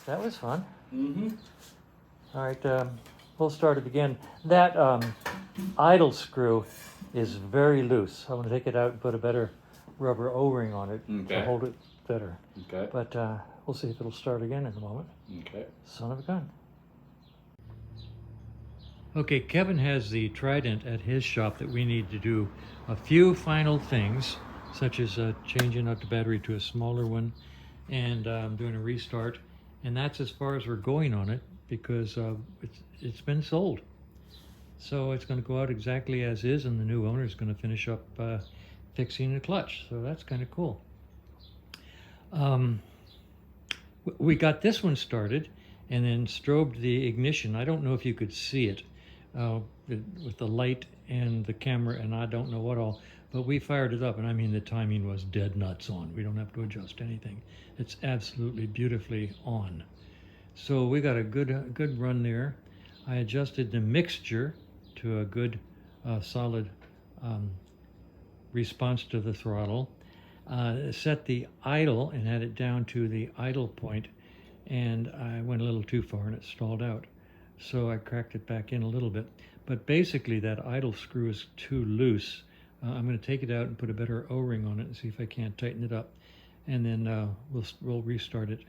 That was fun. Mm-hmm. All right, we'll start it again. That idle screw is very loose. I want to take it out and put a better rubber O-ring on it to Okay. hold it better. Okay. But we'll see if it'll start again in a moment. Okay. Son of a gun. Okay, Kevin has the Trident at his shop that we need to do a few final things, such as changing out the battery to a smaller one and doing a restart. And that's as far as we're going on it because it's been sold. So it's going to go out exactly as is, and the new owner is going to finish up fixing the clutch. So that's kind of cool. We got this one started and then strobed the ignition. I don't know if you could see it with the light and the camera and I don't know what all, but we fired it up, and I mean the timing was dead nuts on. We don't have to adjust anything. It's absolutely beautifully on. So we got a good run there. I adjusted the mixture to a good solid response to the throttle. Set the idle and had it down to the idle point, and I went a little too far and it stalled out. So I cracked it back in a little bit. But basically that idle screw is too loose. I'm going to take it out and put a better O-ring on it and see if I can't tighten it up. And then we'll restart it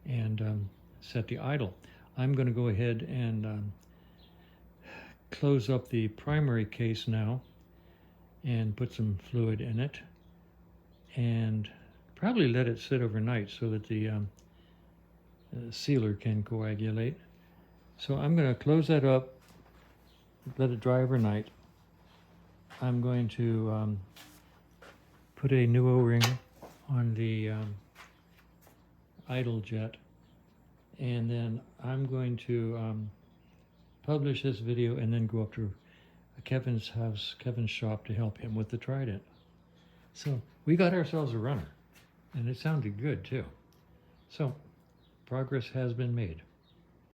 and set the idle. I'm going to go ahead and close up the primary case now and put some fluid in it and probably let it sit overnight so that the sealer can coagulate. So I'm going to close that up, let it dry overnight. I'm going to put a new O-ring on the idle jet, and then I'm going to publish this video and then go up to Kevin's house, Kevin's shop, to help him with the Trident. So we got ourselves a runner, and it sounded good too. So progress has been made.